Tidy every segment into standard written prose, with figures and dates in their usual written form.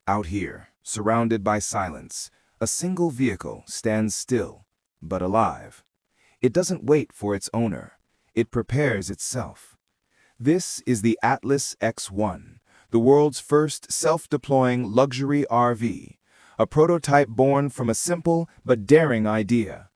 Out here, surrounded by silence, a single vehicle stands still, but alive. It doesn't wait for its owner. It prepares itself. This is the Atlas X1, the world's first self-deploying luxury RV, a prototype born from a simple but daring idea.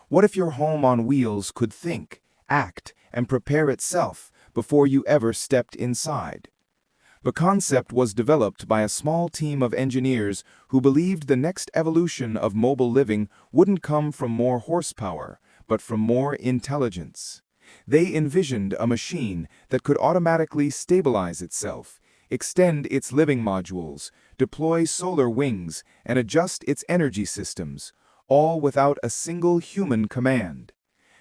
What if your home on wheels could think, act, and prepare itself before you ever stepped inside? The concept was developed by a small team of engineers who believed the next evolution of mobile living wouldn't come from more horsepower, but from more intelligence. They envisioned a machine that could automatically stabilize itself, extend its living modules, deploy solar wings, and adjust its energy systems, all without a single human command.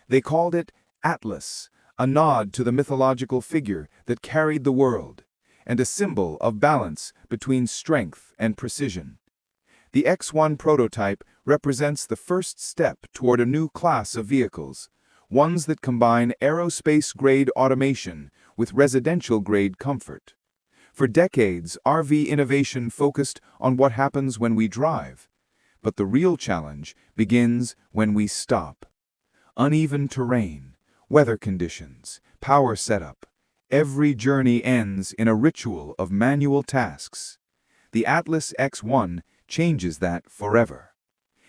They called it Atlas, a nod to the mythological figure that carried the world, and a symbol of balance between strength and precision. The X1 prototype represents the first step toward a new class of vehicles, ones that combine aerospace-grade automation with residential-grade comfort. For decades, RV innovation focused on what happens when we drive, but the real challenge begins when we stop. Uneven terrain, weather conditions, power setup. Every journey ends in a ritual of manual tasks. The Atlas X1 changes that forever.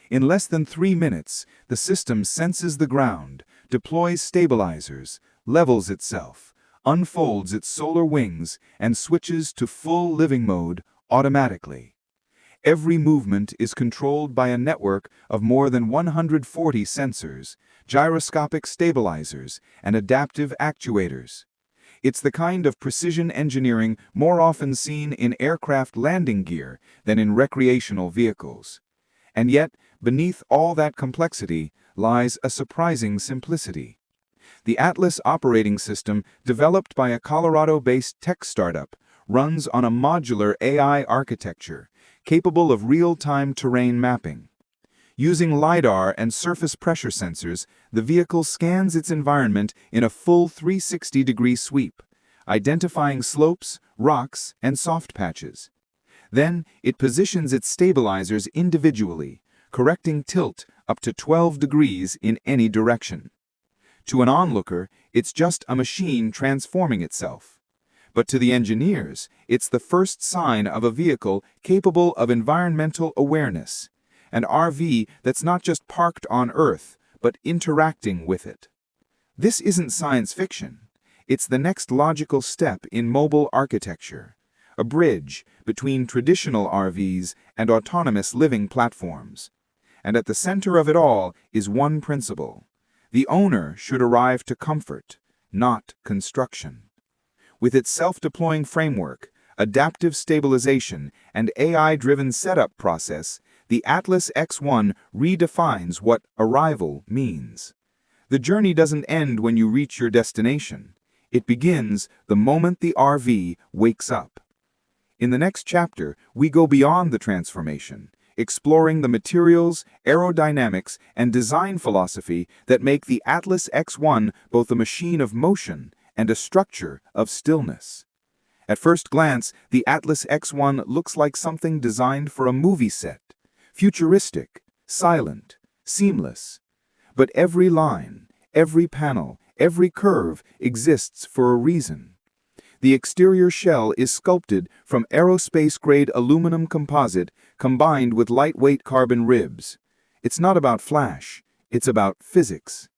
In less than 3 minutes, the system senses the ground, deploys stabilizers, levels itself, unfolds its solar wings, and switches to full living mode automatically. Every movement is controlled by a network of more than 140 sensors, gyroscopic stabilizers, and adaptive actuators. It's the kind of precision engineering more often seen in aircraft landing gear than in recreational vehicles. And yet, beneath all that complexity lies a surprising simplicity. The Atlas operating system, developed by a Colorado-based tech startup, runs on a modular AI architecture, capable of real-time terrain mapping. Using LiDAR and surface pressure sensors, the vehicle scans its environment in a full 360-degree sweep, identifying slopes, rocks, and soft patches. Then, it positions its stabilizers individually, correcting tilt up to 12 degrees in any direction. To an onlooker, it's just a machine transforming itself. But to the engineers, it's the first sign of a vehicle capable of environmental awareness, an RV that's not just parked on Earth, but interacting with it. This isn't science fiction. It's the next logical step in mobile architecture, a bridge between traditional RVs and autonomous living platforms. And at the center of it all is one principle. The owner should arrive to comfort, not construction. With its self-deploying framework, adaptive stabilization, and AI-driven setup process, the Atlas X1 redefines what arrival means. The journey doesn't end when you reach your destination. It begins the moment the RV wakes up. In the next chapter, we go beyond the transformation, exploring the materials, aerodynamics, and design philosophy that make the Atlas X1 both a machine of motion and a structure of stillness. At first glance, the Atlas X1 looks like something designed for a movie set, futuristic, silent, seamless. But every line, every panel, every curve exists for a reason. The exterior shell is sculpted from aerospace-grade aluminum composite combined with lightweight carbon ribs. It's not about flash, it's about physics.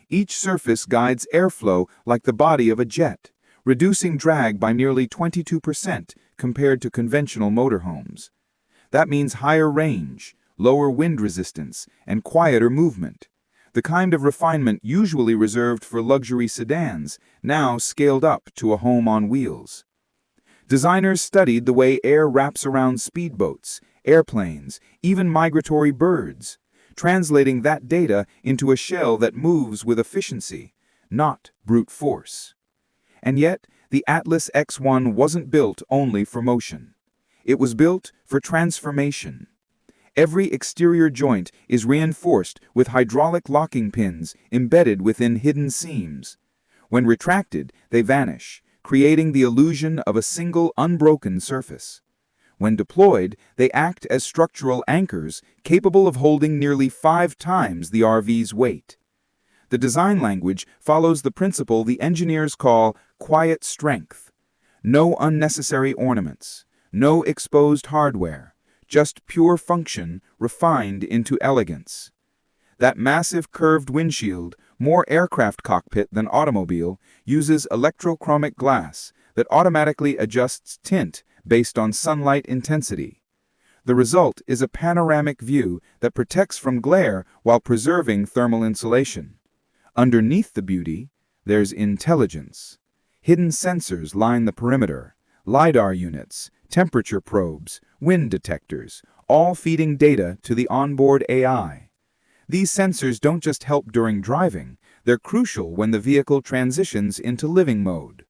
Each surface guides airflow like the body of a jet, reducing drag by nearly 22% compared to conventional motorhomes. That means higher range, lower wind resistance, and quieter movement. The kind of refinement usually reserved for luxury sedans, now scaled up to a home on wheels. Designers studied the way air wraps around speedboats, airplanes, even migratory birds, translating that data into a shell that moves with efficiency, not brute force. And yet, the Atlas X1 wasn't built only for motion. It was built for transformation. Every exterior joint is reinforced with hydraulic locking pins embedded within hidden seams. When retracted, they vanish, creating the illusion of a single unbroken surface. When deployed, they act as structural anchors capable of holding nearly 5 times the RV's weight. The design language follows the principle the engineers call quiet strength. No unnecessary ornaments, no exposed hardware, just pure function refined into elegance. That massive curved windshield, more aircraft cockpit than automobile, uses electrochromic glass that automatically adjusts tint based on sunlight intensity. The result is a panoramic view that protects from glare while preserving thermal insulation. Underneath the beauty, there's intelligence. Hidden sensors line the perimeter, LiDAR units, temperature probes, wind detectors, all feeding data to the onboard AI. These sensors don't just help during driving, they're crucial when the vehicle transitions into living mode.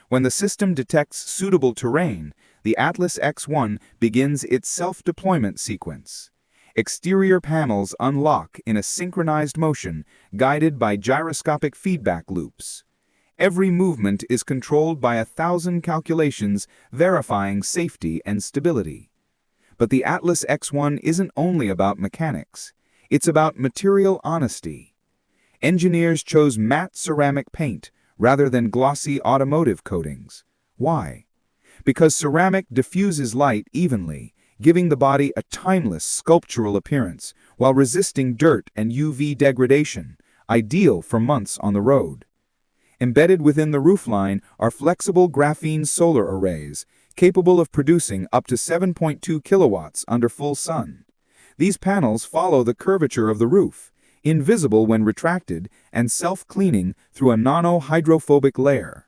When the system detects suitable terrain, the Atlas X1 begins its self-deployment sequence. Exterior panels unlock in a synchronized motion, guided by gyroscopic feedback loops. Every movement is controlled by 1,000 calculations verifying safety and stability. But the Atlas X1 isn't only about mechanics. It's about material honesty. Engineers chose matte ceramic paint rather than glossy automotive coatings. Why? Because ceramic diffuses light evenly, giving the body a timeless sculptural appearance while resisting dirt and UV degradation, ideal for months on the road. Embedded within the roofline are flexible graphene solar arrays, capable of producing up to 7.2 kilowatts under full sun. These panels follow the curvature of the roof, invisible when retracted and self-cleaning through a nano-hydrophobic layer.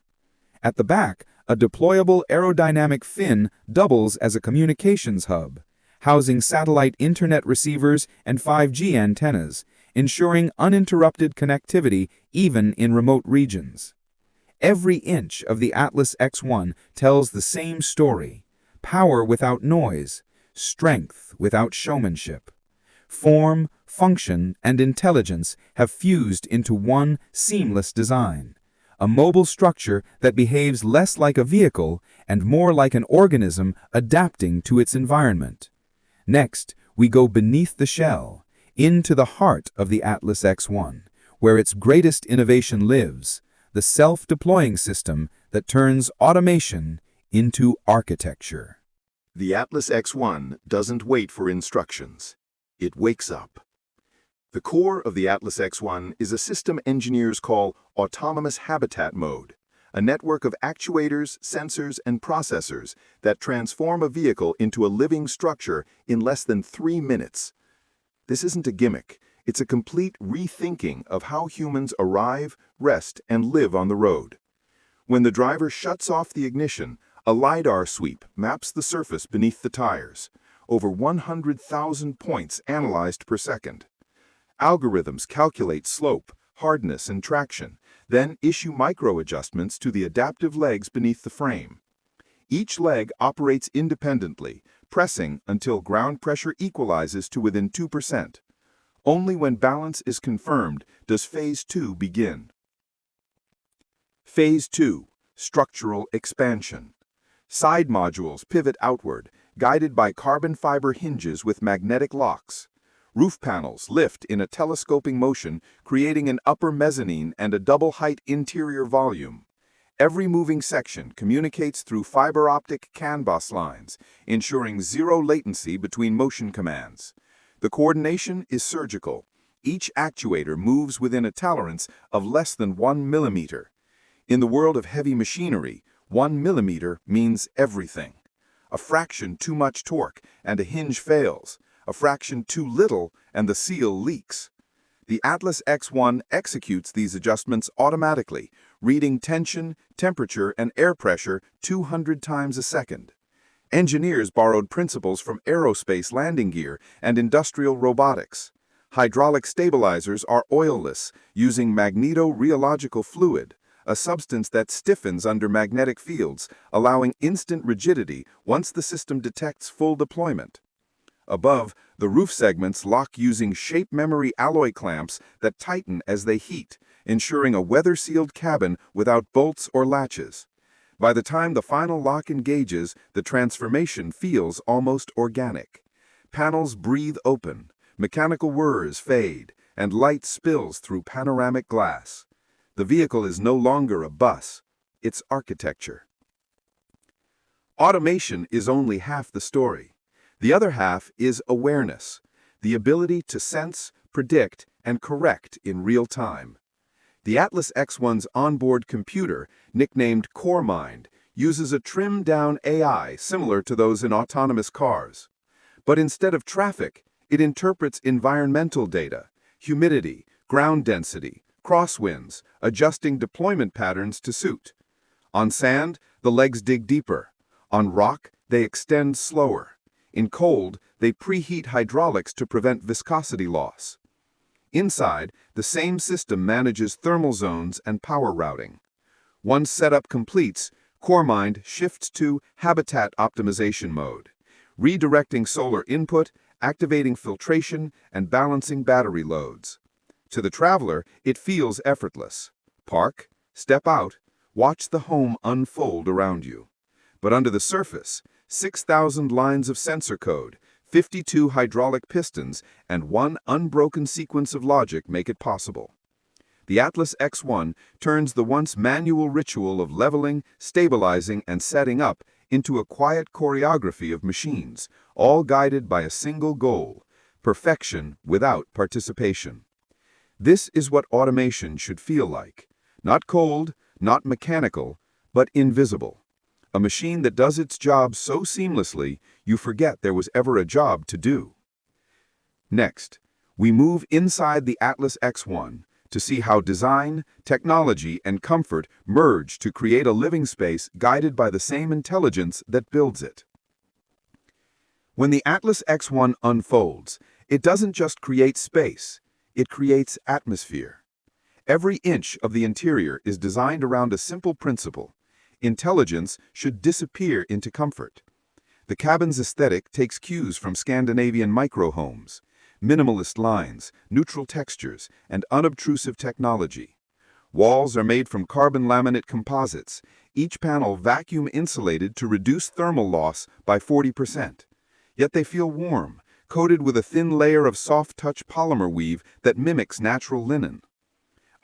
At the back, a deployable aerodynamic fin doubles as a communications hub, housing satellite internet receivers and 5G antennas, ensuring uninterrupted connectivity even in remote regions. Every inch of the Atlas X1 tells the same story: power without noise, strength without showmanship. Form, function, and intelligence have fused into one seamless design, a mobile structure that behaves less like a vehicle and more like an organism adapting to its environment. Next, we go beneath the shell, into the heart of the Atlas X1, where its greatest innovation lives, the self-deploying system that turns automation into architecture. The Atlas X1 doesn't wait for instructions. It wakes up. The core of the Atlas X1 is a system engineers call autonomous habitat mode, a network of actuators, sensors, and processors that transform a vehicle into a living structure in less than 3 minutes. This isn't a gimmick. It's a complete rethinking of how humans arrive, rest, and live on the road. When the driver shuts off the ignition, a LiDAR sweep maps the surface beneath the tires, over 100,000 points analyzed per second. Algorithms calculate slope, hardness, and traction, then issue micro-adjustments to the adaptive legs beneath the frame. Each leg operates independently, pressing until ground pressure equalizes to within 2%. Only when balance is confirmed does Phase 2 begin. Phase 2, structural expansion. Side modules pivot outward, guided by carbon fiber hinges with magnetic locks. Roof panels lift in a telescoping motion, creating an upper mezzanine and a double-height interior volume. Every moving section communicates through fiber-optic CAN bus lines, ensuring zero latency between motion commands. The coordination is surgical. Each actuator moves within a tolerance of less than 1 millimeter. In the world of heavy machinery, 1 millimeter means everything. A fraction too much torque, and a hinge fails. A fraction too little, and the seal leaks. The Atlas X1 executes these adjustments automatically, reading tension, temperature, and air pressure 200 times a second. Engineers borrowed principles from aerospace landing gear and industrial robotics. Hydraulic stabilizers are oilless, using magneto-rheological fluid, a substance that stiffens under magnetic fields, allowing instant rigidity once the system detects full deployment. Above, the roof segments lock using shape memory alloy clamps that tighten as they heat, ensuring a weather-sealed cabin without bolts or latches. By the time the final lock engages, the transformation feels almost organic. Panels breathe open, mechanical whirs fade, and light spills through panoramic glass. The vehicle is no longer a bus, it's architecture. Automation is only half the story. The other half is awareness, the ability to sense, predict, and correct in real time. The Atlas X1's onboard computer, nicknamed CoreMind, uses a trimmed-down AI similar to those in autonomous cars. But instead of traffic, it interprets environmental data, humidity, ground density, crosswinds, adjusting deployment patterns to suit. On sand, the legs dig deeper. On rock, they extend slower. In cold, they preheat hydraulics to prevent viscosity loss. Inside, the same system manages thermal zones and power routing. Once setup completes, CoreMind shifts to habitat optimization mode, redirecting solar input, activating filtration, and balancing battery loads. To the traveler, it feels effortless. Park, step out, watch the home unfold around you. But under the surface, 6,000 lines of sensor code, 52 hydraulic pistons, and one unbroken sequence of logic make it possible. The Atlas X1 turns the once manual ritual of leveling, stabilizing, and setting up into a quiet choreography of machines, all guided by a single goal: perfection without participation. This is what automation should feel like. Not cold, not mechanical, but invisible. A machine that does its job so seamlessly, you forget there was ever a job to do. Next, we move inside the Atlas X1 to see how design, technology, and comfort merge to create a living space guided by the same intelligence that builds it. When the Atlas X1 unfolds, it doesn't just create space, it creates atmosphere. Every inch of the interior is designed around a simple principle: intelligence should disappear into comfort. The cabin's aesthetic takes cues from Scandinavian micro-homes: minimalist lines, neutral textures, and unobtrusive technology. Walls are made from carbon laminate composites, each panel vacuum insulated to reduce thermal loss by 40%. Yet they feel warm, coated with a thin layer of soft-touch polymer weave that mimics natural linen.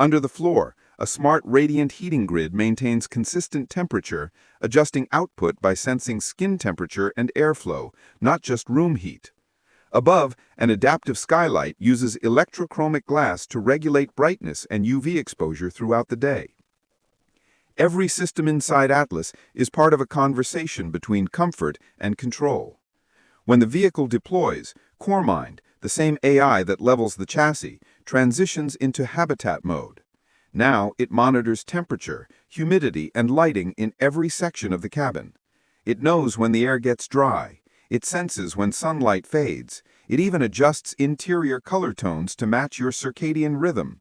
Under the floor, a smart radiant heating grid maintains consistent temperature, adjusting output by sensing skin temperature and airflow, not just room heat. Above, an adaptive skylight uses electrochromic glass to regulate brightness and UV exposure throughout the day. Every system inside Atlas is part of a conversation between comfort and control. When the vehicle deploys, CoreMind, the same AI that levels the chassis, transitions into habitat mode. Now it monitors temperature, humidity, and lighting in every section of the cabin. It knows when the air gets dry. It senses when sunlight fades. It even adjusts interior color tones to match your circadian rhythm.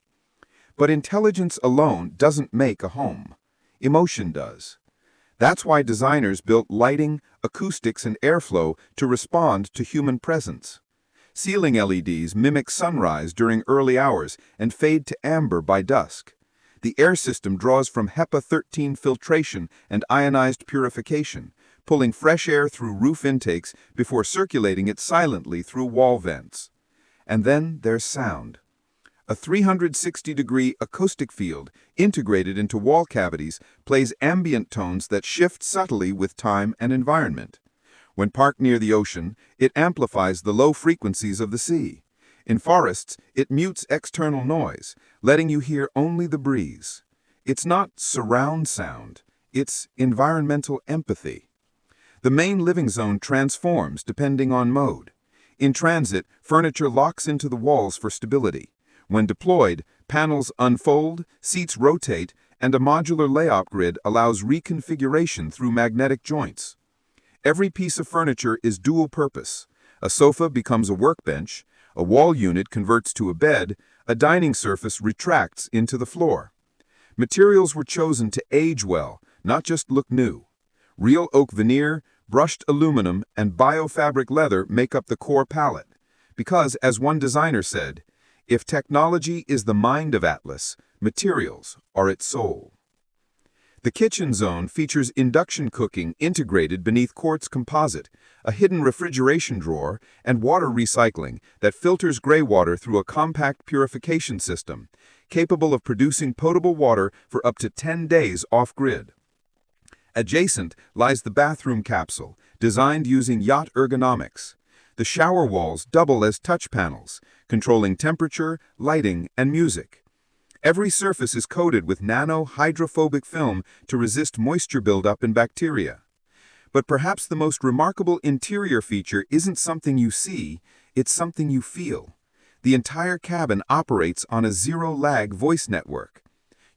But intelligence alone doesn't make a home. Emotion does. That's why designers built lighting, acoustics, and airflow to respond to human presence. Ceiling LEDs mimic sunrise during early hours and fade to amber by dusk. The air system draws from HEPA 13 filtration and ionized purification, pulling fresh air through roof intakes before circulating it silently through wall vents. And then there's sound. A 360-degree acoustic field, integrated into wall cavities, plays ambient tones that shift subtly with time and environment. When parked near the ocean, it amplifies the low frequencies of the sea. In forests, it mutes external noise, letting you hear only the breeze. It's not surround sound, it's environmental empathy. The main living zone transforms depending on mode. In transit, furniture locks into the walls for stability. When deployed, panels unfold, seats rotate, and a modular layout grid allows reconfiguration through magnetic joints. Every piece of furniture is dual purpose. A sofa becomes a workbench, a wall unit converts to a bed, a dining surface retracts into the floor. Materials were chosen to age well, not just look new. Real oak veneer, brushed aluminum, and biofabric leather make up the core palette. Because, as one designer said, if technology is the mind of Atlas, materials are its soul. The kitchen zone features induction cooking integrated beneath quartz composite, a hidden refrigeration drawer, and water recycling that filters gray water through a compact purification system, capable of producing potable water for up to 10 days off-grid. Adjacent lies the bathroom capsule, designed using yacht ergonomics. The shower walls double as touch panels, controlling temperature, lighting, and music. Every surface is coated with nano-hydrophobic film to resist moisture buildup and bacteria. But perhaps the most remarkable interior feature isn't something you see, it's something you feel. The entire cabin operates on a zero-lag voice network.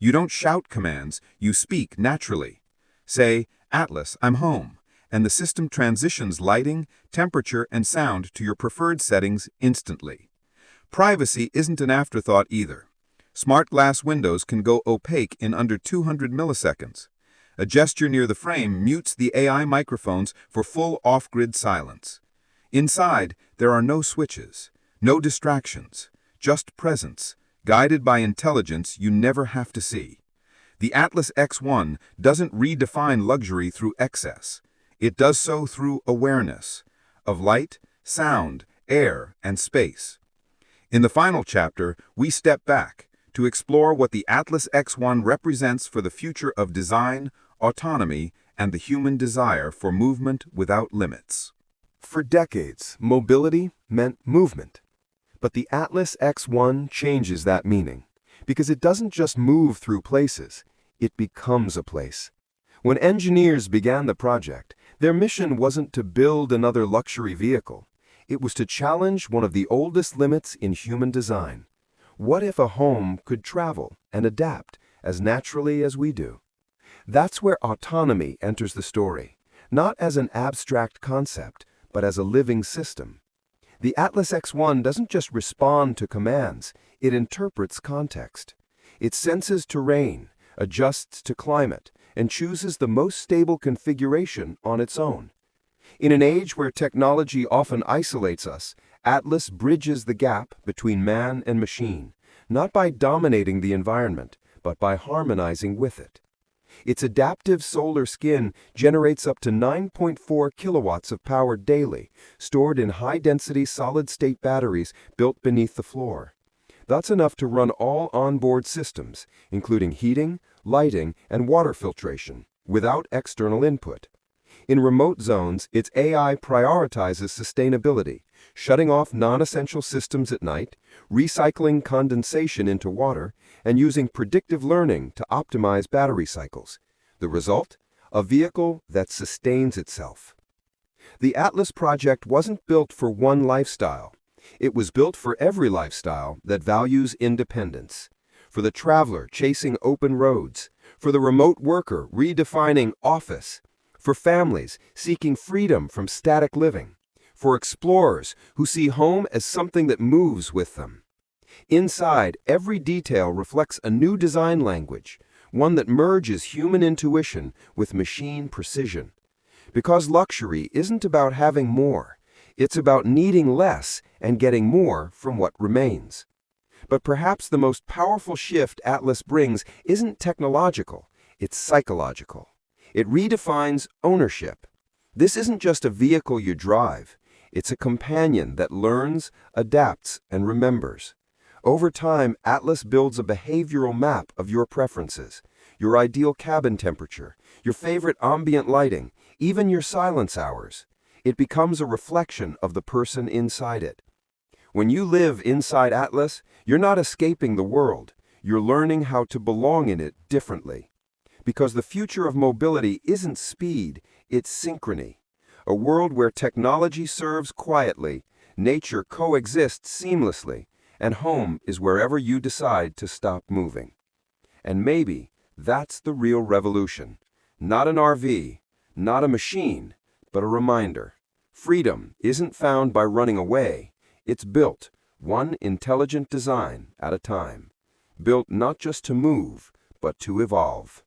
You don't shout commands, you speak naturally. Say, "Atlas, I'm home," and the system transitions lighting, temperature, and sound to your preferred settings instantly. Privacy isn't an afterthought either. Smart glass windows can go opaque in under 200 milliseconds. A gesture near the frame mutes the AI microphones for full off-grid silence. Inside, there are no switches, no distractions, just presence, guided by intelligence you never have to see. The Atlas X1 doesn't redefine luxury through excess. It does so through awareness of light, sound, air, and space. In the final chapter, we step back to explore what the Atlas X1 represents for the future of design, autonomy, and the human desire for movement without limits. For decades, mobility meant movement. But the Atlas X1 changes that meaning, because it doesn't just move through places, it becomes a place. When engineers began the project, their mission wasn't to build another luxury vehicle. It was to challenge one of the oldest limits in human design. What if a home could travel and adapt as naturally as we do? That's where autonomy enters the story, not as an abstract concept, but as a living system. The Atlas X1 doesn't just respond to commands, it interprets context. It senses terrain, adjusts to climate, and chooses the most stable configuration on its own. In an age where technology often isolates us, Atlas bridges the gap between man and machine, not by dominating the environment, but by harmonizing with it. Its adaptive solar skin generates up to 9.4 kilowatts of power daily, stored in high-density solid-state batteries built beneath the floor. That's enough to run all onboard systems, including heating, lighting, and water filtration, without external input. In remote zones, its AI prioritizes sustainability, shutting off non-essential systems at night, recycling condensation into water, and using predictive learning to optimize battery cycles. The result? A vehicle that sustains itself. The Atlas project wasn't built for one lifestyle. It was built for every lifestyle that values independence. For the traveler chasing open roads, for the remote worker redefining office, for families seeking freedom from static living, for explorers who see home as something that moves with them. Inside, every detail reflects a new design language, one that merges human intuition with machine precision. Because luxury isn't about having more, it's about needing less and getting more from what remains. But perhaps the most powerful shift Atlas brings isn't technological, it's psychological. It redefines ownership. This isn't just a vehicle you drive. It's a companion that learns, adapts, and remembers. Over time, Atlas builds a behavioral map of your preferences, your ideal cabin temperature, your favorite ambient lighting, even your silence hours. It becomes a reflection of the person inside it. When you live inside Atlas, you're not escaping the world. You're learning how to belong in it differently. Because the future of mobility isn't speed, it's synchrony. A world where technology serves quietly, nature coexists seamlessly, and home is wherever you decide to stop moving. And maybe that's the real revolution. Not an RV, not a machine, but a reminder. Freedom isn't found by running away. It's built, one intelligent design at a time. Built not just to move, but to evolve.